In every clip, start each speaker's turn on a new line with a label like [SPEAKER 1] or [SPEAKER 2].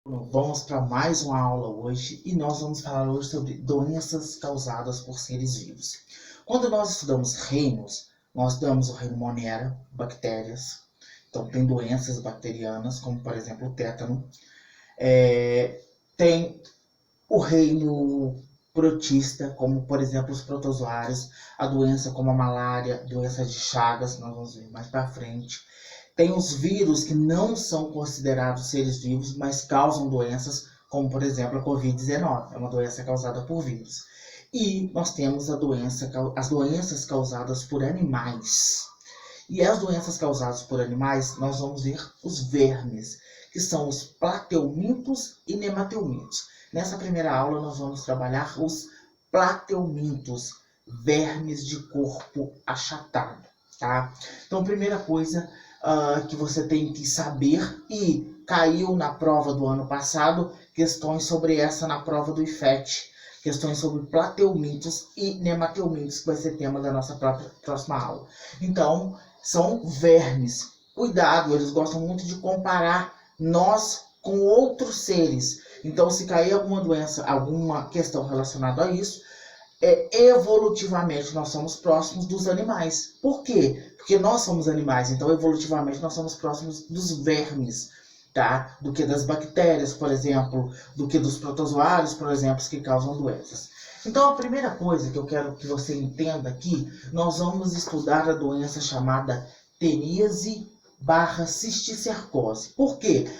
[SPEAKER 1] Vamos para mais uma aula hoje e nós vamos falar hoje sobre doenças causadas por seres vivos. Quando nós estudamos reinos, nós damos o reino Monera, bactérias. Então tem doenças bacterianas, como por exemplo o tétano. Tem o reino protista, como por exemplo os protozoários, a doença como a malária, doença de Chagas, nós vamos ver mais para frente. Tem os vírus que não são considerados seres vivos, mas causam doenças, como por exemplo a Covid-19, é uma doença causada por vírus. E nós temos as doenças causadas por animais. E as doenças causadas por animais, nós vamos ver os vermes, que são os plateumintos e nematelmintos. Nessa primeira aula nós vamos trabalhar os plateumintos, vermes de corpo achatado, tá? Então, primeira coisa que você tem que saber, e caiu na prova do ano passado, questões sobre essa na prova do IFET, questões sobre plateumintos e nematelmintos, que vai ser tema da nossa próxima aula. Então, são vermes. Cuidado, eles gostam muito de comparar nós com outros seres. Então, se cair alguma doença, alguma questão relacionada a isso, evolutivamente nós somos próximos dos animais. Por quê? Porque nós somos animais, então evolutivamente nós somos próximos dos vermes, tá? Do que das bactérias, por exemplo, do que dos protozoários, por exemplo, que causam doenças. Então a primeira coisa que eu quero que você entenda aqui, nós vamos estudar a doença chamada teníase/cisticercose. Por quê?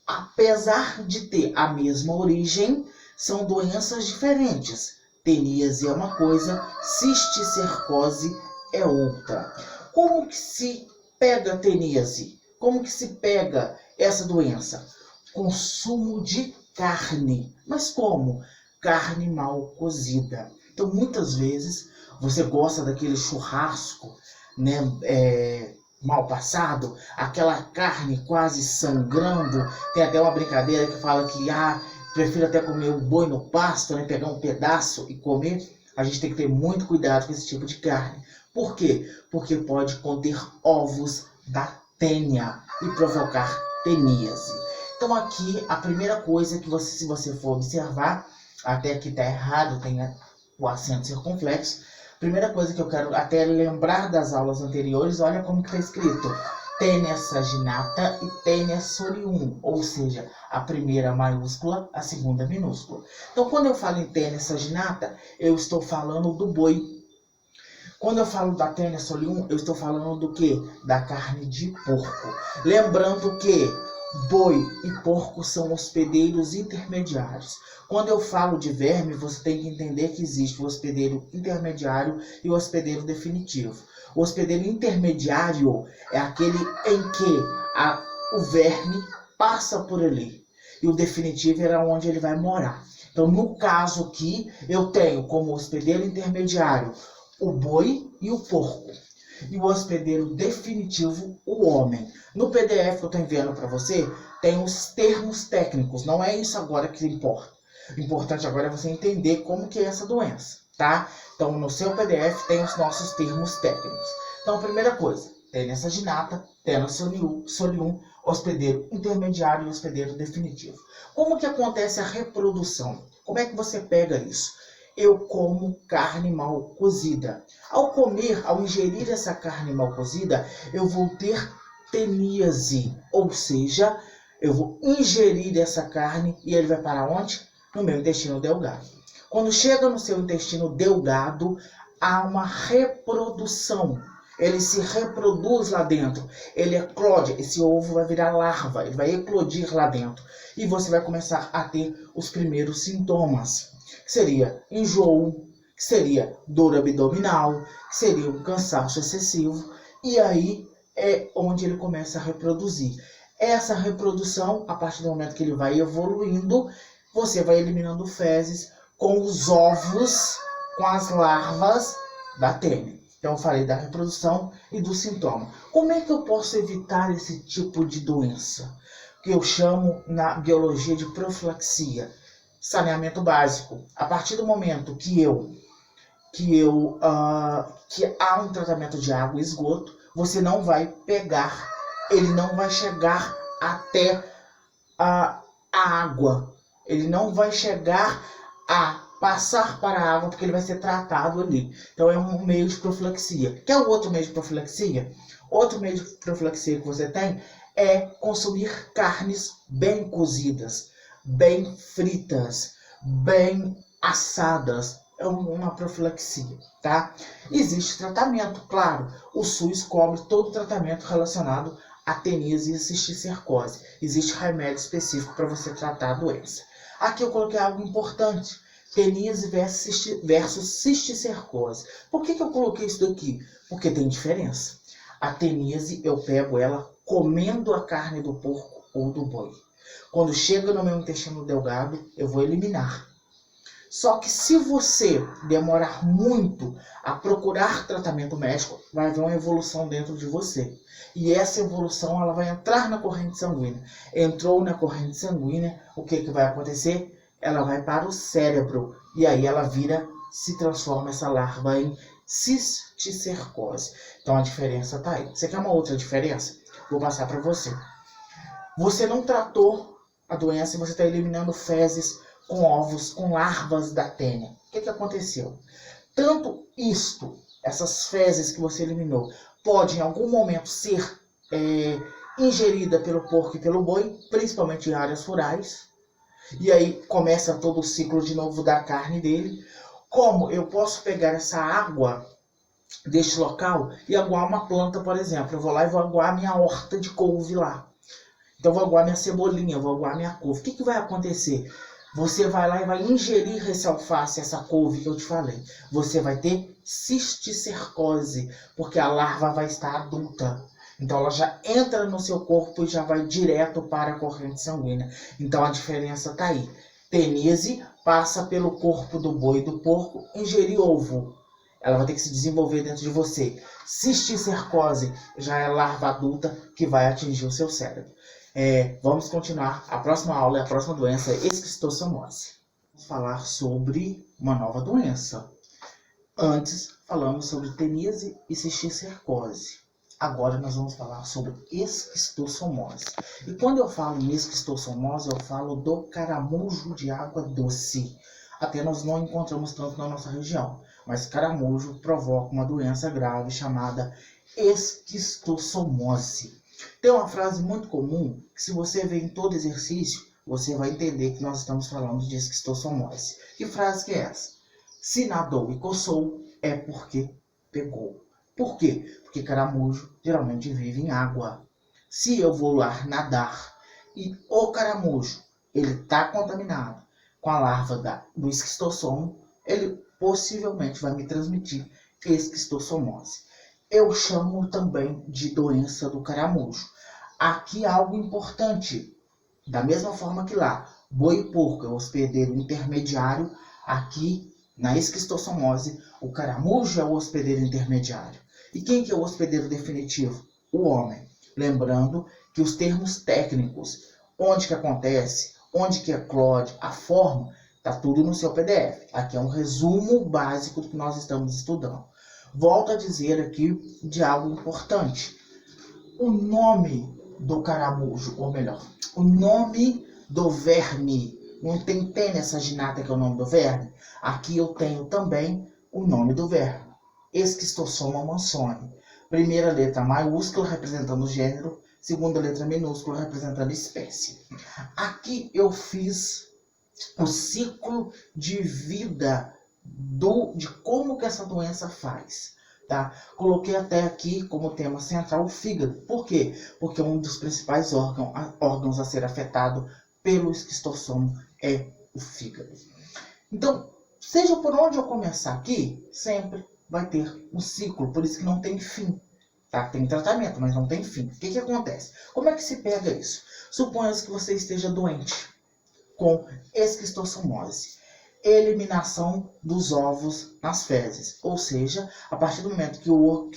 [SPEAKER 1] Apesar de ter a mesma origem, são doenças diferentes. Teníase é uma coisa, cisticercose é outra. Como que se pega a teníase? Como que se pega essa doença? Consumo de carne. Mas como? Carne mal cozida. Então, muitas vezes, você gosta daquele churrasco, né, mal passado, aquela carne quase sangrando. Tem até uma brincadeira que fala que prefiro até comer o boi no pasto, né? Pegar um pedaço e comer. A gente tem que ter muito cuidado com esse tipo de carne. Por quê? Porque pode conter ovos da tênia e provocar teníase. Então aqui a primeira coisa que você, se você for observar, até aqui está errado, tem o acento circunflexo. Primeira coisa que eu quero até lembrar das aulas anteriores, olha como que está escrito. Tênia saginata e Tênia solium, ou seja, a primeira maiúscula, a segunda minúscula. Então, quando eu falo em Tênia saginata, eu estou falando do boi. Quando eu falo da Tênia solium, eu estou falando do quê? Da carne de porco. Lembrando que boi e porco são hospedeiros intermediários. Quando eu falo de verme, você tem que entender que existe o hospedeiro intermediário e o hospedeiro definitivo. O hospedeiro intermediário é aquele em que o verme passa por ali. E o definitivo é onde ele vai morar. Então, no caso aqui, eu tenho como hospedeiro intermediário o boi e o porco. E o hospedeiro definitivo, o homem. No PDF que eu estou enviando para você, tem os termos técnicos. Não é isso agora que importa. O importante agora é você entender como que é essa doença, tá? Então, no seu PDF tem os nossos termos técnicos. Então, a primeira coisa, Tênia saginata, Tênia solium, hospedeiro intermediário e hospedeiro definitivo. Como que acontece a reprodução? Como é que você pega isso? Eu como carne mal cozida. Ao comer, ao ingerir essa carne mal cozida, eu vou ter teníase, ou seja, eu vou ingerir essa carne e ele vai para onde? No meu intestino delgado. Quando chega no seu intestino delgado, há uma reprodução. Ele se reproduz lá dentro. Ele eclode. Esse ovo vai virar larva. Ele vai eclodir lá dentro. E você vai começar a ter os primeiros sintomas. Que seria enjoo, que seria dor abdominal, que seria um cansaço excessivo. E aí é onde ele começa a reproduzir. Essa reprodução, a partir do momento que ele vai evoluindo, você vai eliminando fezes com os ovos, com as larvas da tênia. Então eu falei da reprodução e do sintoma. Como é que eu posso evitar esse tipo de doença? Que eu chamo na biologia de profilaxia. Saneamento básico. A partir do momento que há um tratamento de água e esgoto, você não vai pegar, ele não vai chegar até a água. Ele não vai chegar a passar para a água porque ele vai ser tratado ali. Então é um meio de profilaxia. Quer o outro meio de profilaxia? Outro meio de profilaxia que você tem é consumir carnes bem cozidas, bem fritas, bem assadas. É uma profilaxia, tá? Existe tratamento, claro. O SUS cobre todo o tratamento relacionado a teníase e cisticercose. Existe remédio específico para você tratar a doença. Aqui eu coloquei algo importante. Teníase versus cisticercose. Por que eu coloquei isso daqui? Porque tem diferença. A teníase eu pego ela comendo a carne do porco ou do boi. Quando chega no meu intestino delgado, eu vou eliminar. Só que se você demorar muito a procurar tratamento médico, vai haver uma evolução dentro de você. E essa evolução ela vai entrar na corrente sanguínea. Entrou na corrente sanguínea, o que vai acontecer? Ela vai para o cérebro. E aí ela se transforma essa larva em cisticercose. Então a diferença está aí. Você quer uma outra diferença? Vou passar para você. Você não tratou a doença e você está eliminando fezes com ovos, com larvas da tênia. O que aconteceu? Tanto essas fezes que você eliminou, pode em algum momento ser ingerida pelo porco e pelo boi, principalmente em áreas rurais. E aí começa todo o ciclo de novo da carne dele. Como eu posso pegar essa água deste local e aguar uma planta, por exemplo. Eu vou lá e vou aguar minha horta de couve lá. Então eu vou aguar minha cebolinha, eu vou aguar minha couve. O que vai acontecer? Você vai lá e vai ingerir esse alface, essa couve que eu te falei. Você vai ter cisticercose, porque a larva vai estar adulta. Então ela já entra no seu corpo e já vai direto para a corrente sanguínea. Então a diferença está aí. Teníase passa pelo corpo do boi e do porco, ingerir ovo. Ela vai ter que se desenvolver dentro de você. Cisticercose já é larva adulta que vai atingir o seu cérebro. Vamos continuar. A próxima aula, a próxima doença é esquistossomose. Vamos falar sobre uma nova doença. Antes falamos sobre teníase e cisticercose. Agora nós vamos falar sobre esquistossomose. E quando eu falo em esquistossomose, eu falo do caramujo de água doce. Até nós não encontramos tanto na nossa região. Mas caramujo provoca uma doença grave chamada esquistossomose. Tem uma frase muito comum que se você vê em todo exercício, você vai entender que nós estamos falando de esquistossomose. Que frase que é essa? Se nadou e coçou, é porque pegou. Por quê? Porque caramujo geralmente vive em água. Se eu vou lá nadar e o caramujo está contaminado com a larva do esquistossomo, ele possivelmente vai me transmitir esquistossomose. Eu chamo também de doença do caramujo. Aqui algo importante. Da mesma forma que lá, boi e porco é o hospedeiro intermediário, aqui na esquistossomose, o caramujo é o hospedeiro intermediário. E quem que é o hospedeiro definitivo? O homem. Lembrando que os termos técnicos, onde que acontece, onde que eclode, a forma, está tudo no seu PDF. Aqui é um resumo básico do que nós estamos estudando. Volto a dizer aqui de algo importante. O nome do caramujo, ou melhor, o nome do verme. Não tem nessa ginata que é o nome do verme? Aqui eu tenho também o nome do verme. Esquistossoma mansoni. Primeira letra maiúscula representando o gênero, segunda letra minúscula representando a espécie. Aqui eu fiz o ciclo de vida de como que essa doença faz. Tá? Coloquei até aqui como tema central o fígado. Por quê? Porque um dos principais órgãos a ser afetado pelo esquistossoma é o fígado. Então, seja por onde eu começar aqui, sempre vai ter um ciclo, por isso que não tem fim. Tá? Tem tratamento, mas não tem fim. O que acontece? Como é que se pega isso? Suponha-se que você esteja doente com esquistossomose. Eliminação dos ovos nas fezes. Ou seja, a partir do momento que o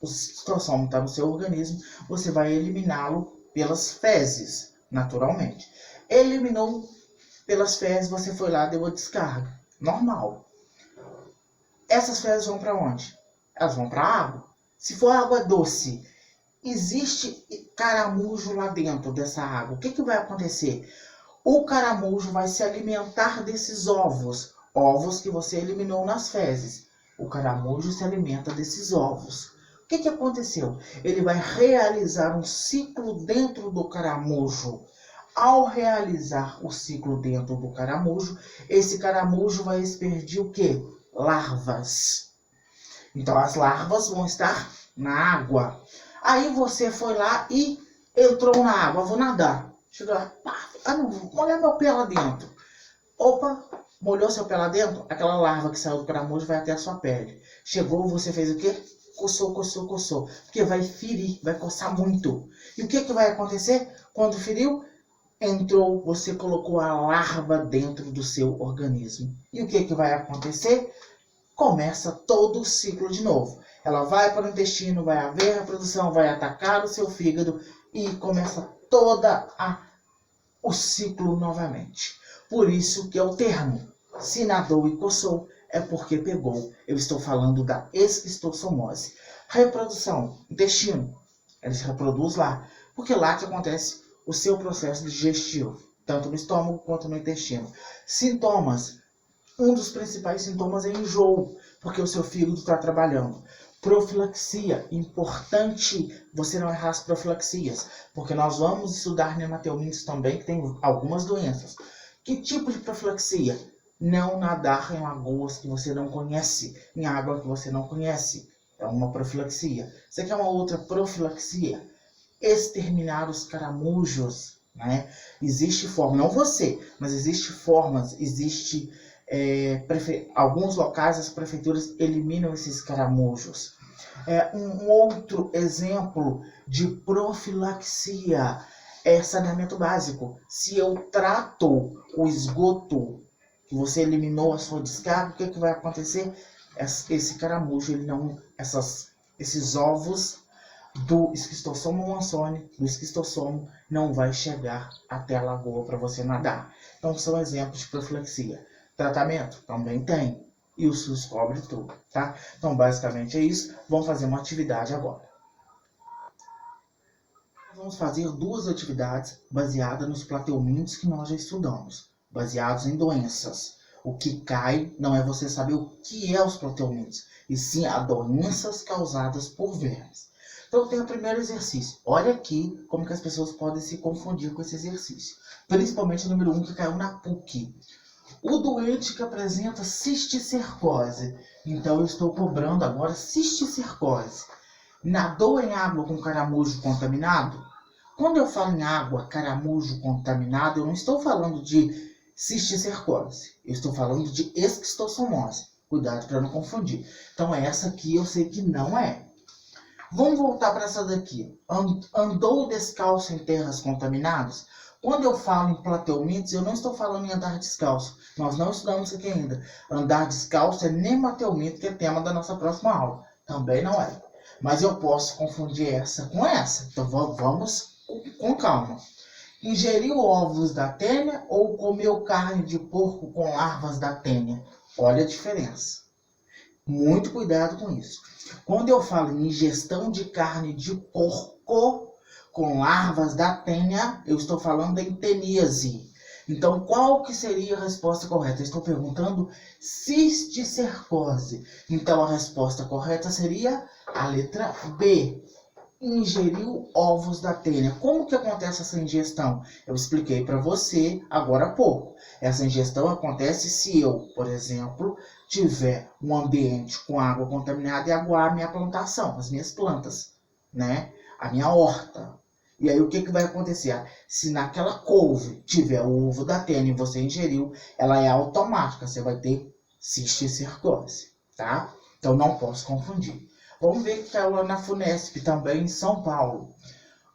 [SPEAKER 1] esquistossoma está no seu organismo, você vai eliminá-lo pelas fezes, naturalmente. Eliminou pelas fezes, você foi lá e deu a descarga. Normal. Essas fezes vão para onde? Elas vão para a água. Se for água doce, existe caramujo lá dentro dessa água. O que vai acontecer? O caramujo vai se alimentar desses ovos, ovos que você eliminou nas fezes. O caramujo se alimenta desses ovos. O que aconteceu? Ele vai realizar um ciclo dentro do caramujo. Ao realizar o ciclo dentro do caramujo, esse caramujo vai expedir o quê? Larvas. Então as larvas vão estar na água. Aí você foi lá e entrou na água, vou nadar. Chegou lá, não, vou molhar meu pé lá dentro. Opa, molhou seu pé lá dentro, aquela larva que saiu do caramujo vai até a sua pele. Chegou, você fez o quê? Coçou. Porque vai ferir, vai coçar muito. E o que vai acontecer quando feriu? Entrou, você colocou a larva dentro do seu organismo. E o que vai acontecer? Começa todo o ciclo de novo. Ela vai para o intestino, vai haver reprodução, vai atacar o seu fígado e começa o ciclo novamente. Por isso que é o termo, se nadou e coçou, é porque pegou. Eu estou falando da esquistossomose. Reprodução, intestino, ele se reproduz lá, porque lá que acontece o seu processo digestivo, tanto no estômago quanto no intestino. Sintomas, um dos principais sintomas é enjoo, porque o seu fígado está trabalhando. Profilaxia, importante você não errar as profilaxias, porque nós vamos estudar nematelmintos também, que tem algumas doenças. Que tipo de profilaxia? Não nadar em lagoas que você não conhece, em água que você não conhece. É uma profilaxia. Você quer uma outra profilaxia? Exterminar os caramujos, né? Existe forma, não você, mas existe formas, alguns locais as prefeituras eliminam esses caramujos. Um outro exemplo de profilaxia é saneamento básico. Se eu trato o esgoto que você eliminou a sua descarga, o que vai acontecer? Esse caramujo, esses ovos do esquistossomo mansoni, do esquistossomo, não vai chegar até a lagoa para você nadar. Então são exemplos de profilaxia. Tratamento também tem. E o SUS cobre tudo, tá? Então basicamente é isso. Vamos fazer uma atividade agora. Vamos fazer duas atividades baseadas nos plateumintos que nós já estudamos. Baseados em doenças. O que cai não é você saber o que é os plateumintos, e sim as doenças causadas por vermes. Então tem o primeiro exercício. Olha aqui como que as pessoas podem se confundir com esse exercício. Principalmente o número 1 que caiu na PUC. O doente que apresenta cisticercose. Então eu estou cobrando agora cisticercose. Nadou em água com caramujo contaminado? Quando eu falo em água, caramujo contaminado, eu não estou falando de cisticercose. Eu estou falando de esquistossomose. Cuidado para não confundir. Então essa aqui eu sei que não é. Vamos voltar para essa daqui. Andou descalço em terras contaminadas? Quando eu falo em plateumintos, eu não estou falando em andar descalço. Nós não estudamos isso aqui ainda. Andar descalço é nematelminto, que é tema da nossa próxima aula. Também não é. Mas eu posso confundir essa com essa. Então vamos com calma. Ingeriu ovos da tênia ou comeu carne de porco com larvas da tênia? Olha a diferença. Muito cuidado com isso. Quando eu falo em ingestão de carne de porco com larvas da tênia, eu estou falando em teníase. Então, qual que seria a resposta correta? Eu estou perguntando cisticercose. Então, a resposta correta seria a letra B. Ingeriu ovos da tênia. Como que acontece essa ingestão? Eu expliquei para você agora há pouco. Essa ingestão acontece se eu, por exemplo, tiver um ambiente com água contaminada e aguar a minha plantação, as minhas plantas, né? A minha horta. E aí o que vai acontecer? Se naquela couve tiver o ovo da tênia e você ingeriu, ela é automática, você vai ter cisticercose, tá? Então não posso confundir. Vamos ver que caiu lá na FUNESP, também em São Paulo.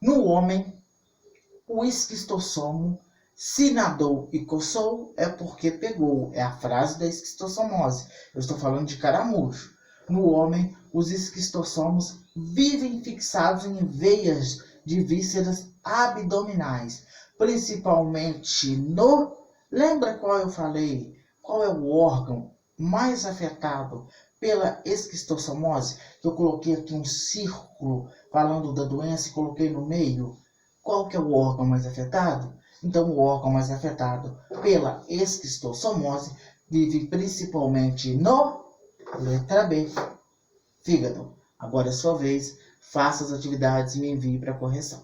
[SPEAKER 1] No homem, o esquistossomo, se nadou e coçou, é porque pegou. É a frase da esquistossomose. Eu estou falando de caramujo. No homem, os esquistossomos vivem fixados em veias de vísceras abdominais. Principalmente no... Lembra qual eu falei? Qual é o órgão mais afetado pela esquistossomose? Eu coloquei aqui um círculo falando da doença e coloquei no meio. Qual que é o órgão mais afetado? Então, o órgão mais afetado pela esquistossomose vive principalmente no, letra B, fígado. Agora é sua vez, faça as atividades e me envie para correção.